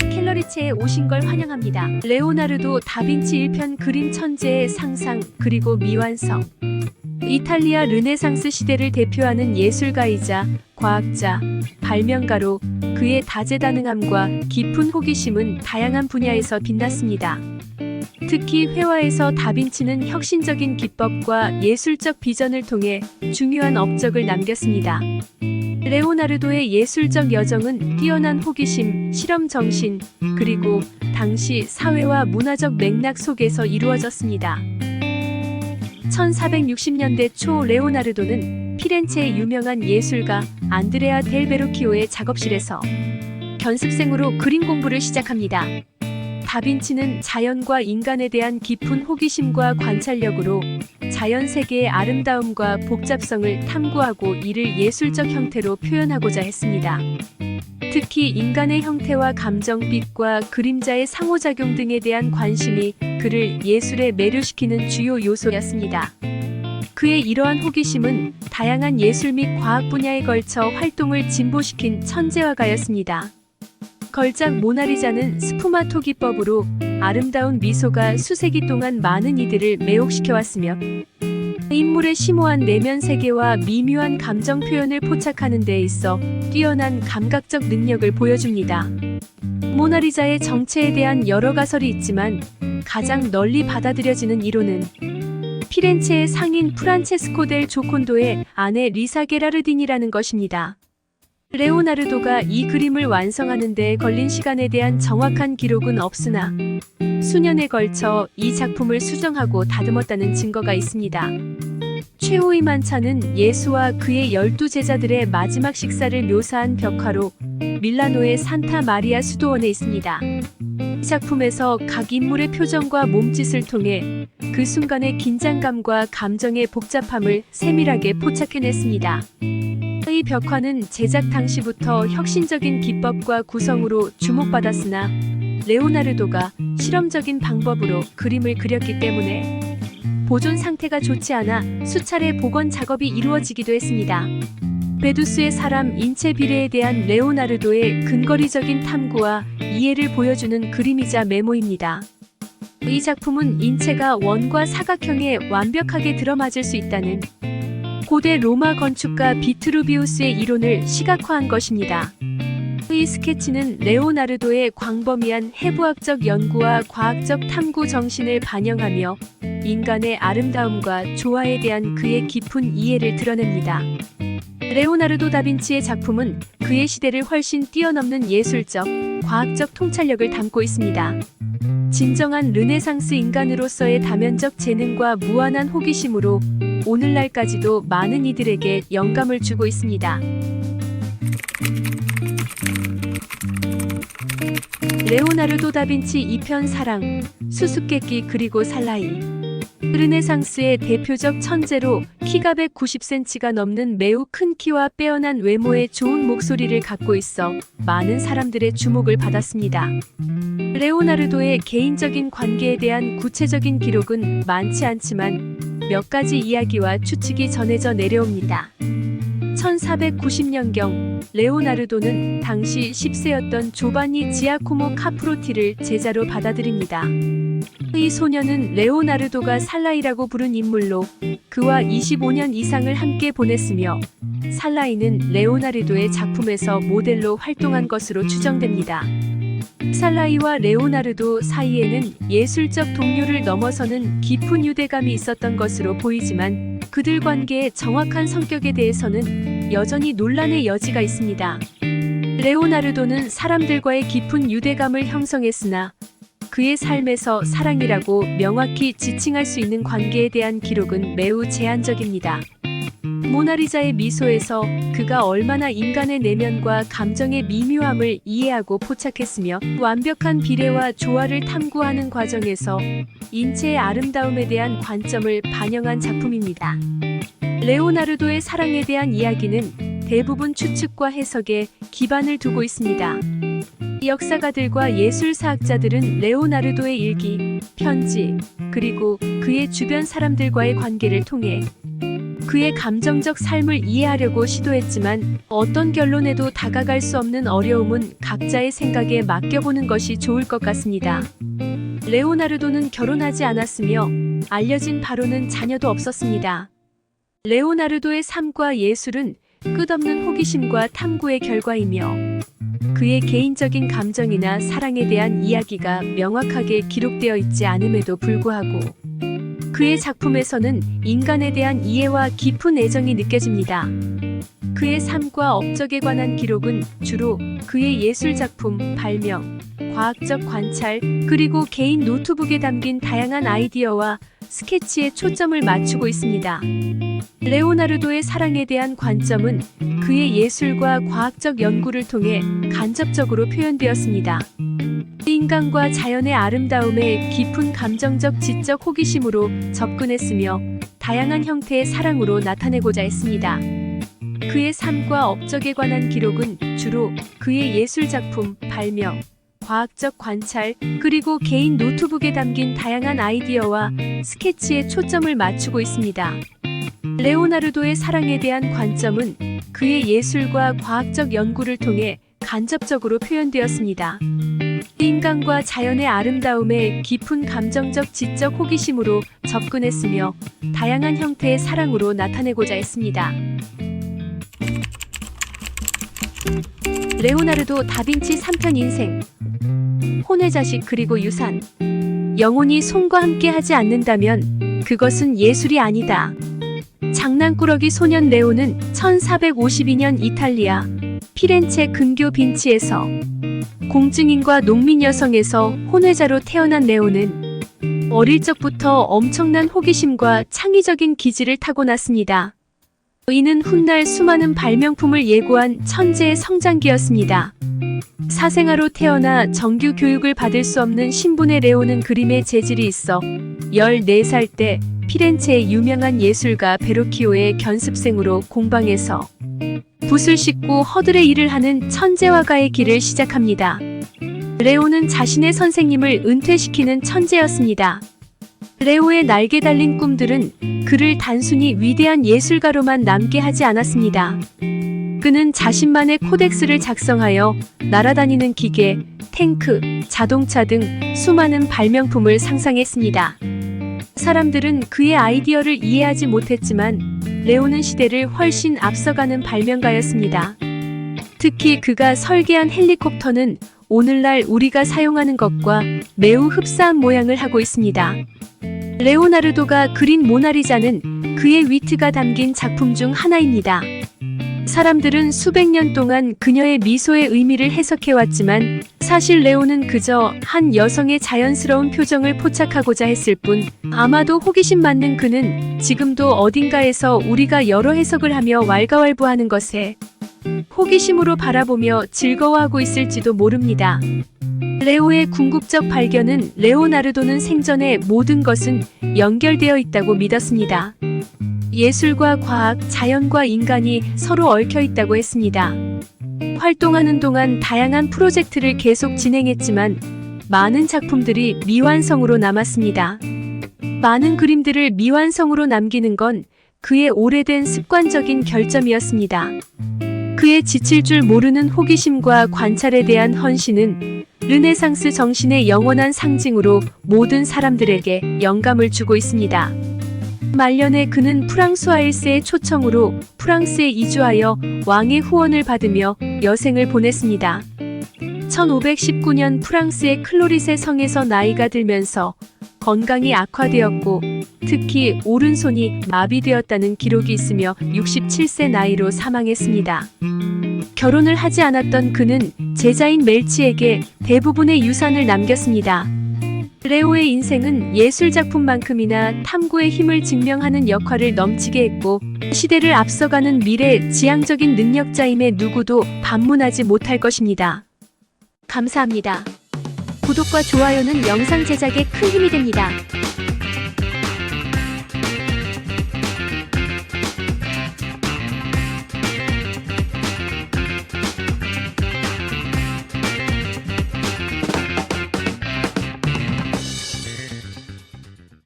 캘러리체에 오신 걸 환영합니다. 레오나르도 다빈치 1편 그림 천재의 상상 그리고 미완성. 이탈리아 르네상스 시대를 대표하는 예술가이자 과학자, 발명가로 그의 다재다능함과 깊은 호기심은 다양한 분야에서 빛났습니다. 특히 회화에서 다빈치는 혁신적인 기법과 예술적 비전을 통해 중요한 업적을 남겼습니다. 레오나르도의 예술적 여정은 뛰어난 호기심, 실험 정신, 그리고 당시 사회와 문화적 맥락 속에서 이루어졌습니다. 1460년대 초 레오나르도는 피렌체의 유명한 예술가 안드레아 델 베르키오의 작업실에서 견습생으로 그림 공부를 시작합니다. 다빈치는 자연과 인간에 대한 깊은 호기심과 관찰력으로 자연 세계의 아름다움과 복잡성을 탐구하고 이를 예술적 형태로 표현하고자 했습니다. 특히 인간의 형태와 감정빛과 그림자의 상호작용 등에 대한 관심이 그를 예술에 매료시키는 주요 요소였습니다. 그의 이러한 호기심은 다양한 예술 및 과학 분야에 걸쳐 활동을 진보시킨 천재화가였습니다. 걸작 모나리자는 스푸마토 기법으로 아름다운 미소가 수세기 동안 많은 이들을 매혹시켜왔으며 인물의 심오한 내면 세계와 미묘한 감정 표현을 포착하는 데 있어 뛰어난 감각적 능력을 보여줍니다. 모나리자의 정체에 대한 여러 가설이 있지만 가장 널리 받아들여지는 이론은 피렌체의 상인 프란체스코 델 조콘도의 아내 리사 게라르딘이라는 것입니다. 레오나르도가 이 그림을 완성하는 데 걸린 시간에 대한 정확한 기록은 없으나 수년에 걸쳐 이 작품을 수정하고 다듬었다는 증거가 있습니다. 최후의 만찬은 예수와 그의 12제자들의 마지막 식사를 묘사한 벽화로 밀라노의 산타 마리아 수도원에 있습니다. 이 작품에서 각 인물의 표정과 몸짓을 통해 그 순간의 긴장감과 감정의 복잡함을 세밀하게 포착해냈습니다. 이 벽화는 제작 당시부터 혁신적인 기법과 구성으로 주목받았으나 레오나르도가 실험적인 방법으로 그림을 그렸기 때문에 보존 상태가 좋지 않아 수차례 복원 작업이 이루어지기도 했습니다. 베두스의 사람 인체 비례에 대한 레오나르도의 근거리적인 탐구와 이해를 보여주는 그림이자 메모입니다. 이 작품은 인체가 원과 사각형에 완벽하게 들어맞을 수 있다는 고대 로마 건축가 비트루비우스의 이론을 시각화한 것입니다. 이 스케치는 레오나르도의 광범위한 해부학적 연구와 과학적 탐구 정신을 반영하며 인간의 아름다움과 조화에 대한 그의 깊은 이해를 드러냅니다. 레오나르도 다빈치의 작품은 그의 시대를 훨씬 뛰어넘는 예술적, 과학적 통찰력을 담고 있습니다. 진정한 르네상스 인간으로서의 다면적 재능과 무한한 호기심으로 오늘날까지도 많은 이들에게 영감을 주고 있습니다. 레오나르도 다빈치 2편 사랑, 수수께끼 그리고 살라이. 르네상스의 대표적 천재로 키가 190cm가 넘는 매우 큰 키와 빼어난 외모에 좋은 목소리를 갖고 있어 많은 사람들의 주목을 받았습니다. 레오나르도의 개인적인 관계에 대한 구체적인 기록은 많지 않지만 몇 가지 이야기와 추측이 전해져 내려옵니다. 1490년경 레오나르도는 당시 10세였던 조반니 지아코모 카프로티를 제자로 받아들입니다. 이 소녀는 레오나르도가 살라이라고 부른 인물로 그와 25년 이상을 함께 보냈으며 살라이는 레오나르도의 작품에서 모델로 활동한 것으로 추정됩니다. 살라이와 레오나르도 사이에는 예술적 동료를 넘어서는 깊은 유대감이 있었던 것으로 보이지만 그들 관계의 정확한 성격에 대해서는 여전히 논란의 여지가 있습니다. 레오나르도는 사람들과의 깊은 유대감을 형성했으나 그의 삶에서 사랑이라고 명확히 지칭할 수 있는 관계에 대한 기록은 매우 제한적입니다. 모나리자의 미소에서 그가 얼마나 인간의 내면과 감정의 미묘함을 이해하고 포착했으며 완벽한 비례와 조화를 탐구하는 과정에서 인체의 아름다움에 대한 관점을 반영한 작품입니다. 레오나르도의 사랑에 대한 이야기는 대부분 추측과 해석에 기반을 두고 있습니다. 역사가들과 예술사학자들은 레오나르도의 일기, 편지, 그리고 그의 주변 사람들과의 관계를 통해 그의 감정적 삶을 이해하려고 시도했지만 어떤 결론에도 다가갈 수 없는 어려움은 각자의 생각에 맡겨보는 것이 좋을 것 같습니다. 레오나르도는 결혼하지 않았으며 알려진 바로는 자녀도 없었습니다. 레오나르도의 삶과 예술은 끝없는 호기심과 탐구의 결과이며 그의 개인적인 감정이나 사랑에 대한 이야기가 명확하게 기록되어 있지 않음에도 불구하고 그의 작품에서는 인간에 대한 이해와 깊은 애정이 느껴집니다. 그의 삶과 업적에 관한 기록은 주로 그의 예술작품, 발명, 과학적 관찰, 그리고 개인 노트북에 담긴 다양한 아이디어와 스케치에 초점을 맞추고 있습니다. 레오나르도의 사랑에 대한 관점은 그의 예술과 과학적 연구를 통해 간접적으로 표현되었습니다. 인간과 자연의 아름다움에 깊은 감정적 지적 호기심으로 접근했으며 다양한 형태의 사랑으로 나타내고자 했습니다. 그의 삶과 업적에 관한 기록은 주로 그의 예술작품, 발명, 과학적 관찰, 그리고 개인 노트북에 담긴 다양한 아이디어와 스케치에 초점을 맞추고 있습니다. 레오나르도의 사랑에 대한 관점은 그의 예술과 과학적 연구를 통해 간접적으로 표현되었습니다. 인간과 자연의 아름다움에 깊은 감정적 지적 호기심으로 접근했으며 다양한 형태의 사랑으로 나타내고자 했습니다. 레오나르도 다빈치 3편 인생. 혼의 자식 그리고 유산. 영혼이 손과 함께 하지 않는다면 그것은 예술이 아니다. 장난꾸러기 소년 레오는 1452년 이탈리아 피렌체 근교 빈치에서 공증인과 농민 여성에서 혼외자로 태어난 레오는 어릴 적부터 엄청난 호기심과 창의적인 기질을 타고났습니다. 이는 훗날 수많은 발명품을 예고한 천재의 성장기였습니다. 사생아로 태어나 정규 교육을 받을 수 없는 신분의 레오는 그림에 재질이 있어 14살 때 피렌체의 유명한 예술가 베로키오의 견습생으로 공방에서 붓을 씻고 허들의 일을 하는 천재화가의 길을 시작합니다. 레오는 자신의 선생님을 은퇴시키는 천재였습니다. 레오의 날개 달린 꿈들은 그를 단순히 위대한 예술가로만 남게 하지 않았습니다. 그는 자신만의 코덱스를 작성하여 날아다니는 기계, 탱크, 자동차 등 수많은 발명품을 상상했습니다. 사람들은 그의 아이디어를 이해하지 못했지만 레오는 시대를 훨씬 앞서가는 발명가였습니다. 특히 그가 설계한 헬리콥터는 오늘날 우리가 사용하는 것과 매우 흡사한 모양을 하고 있습니다. 레오나르도가 그린 모나리자는 그의 위트가 담긴 작품 중 하나입니다. 사람들은 수백 년 동안 그녀의 미소의 의미를 해석해왔지만 사실 레오는 그저 한 여성의 자연스러운 표정을 포착하고자 했을 뿐 아마도 호기심 많는 그는 지금도 어딘가에서 우리가 여러 해석을 하며 왈가왈부하는 것에 호기심으로 바라보며 즐거워하고 있을지도 모릅니다. 레오의 궁극적 발견은 레오나르도는 생전에 모든 것은 연결되어 있다고 믿었습니다. 예술과 과학, 자연과 인간이 서로 얽혀 있다고 했습니다. 활동하는 동안 다양한 프로젝트를 계속 진행했지만 많은 작품들이 미완성으로 남았습니다. 많은 그림들을 미완성으로 남기는 건 그의 오래된 습관적인 결점이었습니다. 그의 지칠 줄 모르는 호기심과 관찰에 대한 헌신은 르네상스 정신의 영원한 상징으로 모든 사람들에게 영감을 주고 있습니다. 말년에 그는 프랑스와 1세의 초청으로 프랑스에 이주하여 왕의 후원을 받으며 여생을 보냈습니다. 1519년 프랑스의 클로리세 성에서 나이가 들면서 건강이 악화되었고 특히 오른손이 마비되었다는 기록이 있으며 67세 나이로 사망했습니다. 결혼을 하지 않았던 그는 제자인 멜치에게 대부분의 유산을 남겼습니다. 레오의 인생은 예술작품만큼이나 탐구의 힘을 증명하는 역할을 넘치게 했고 시대를 앞서가는 미래 지향적인 능력자임에 누구도 반문하지 못할 것입니다. 감사합니다. 구독과 좋아요는 영상 제작에 큰 힘이 됩니다.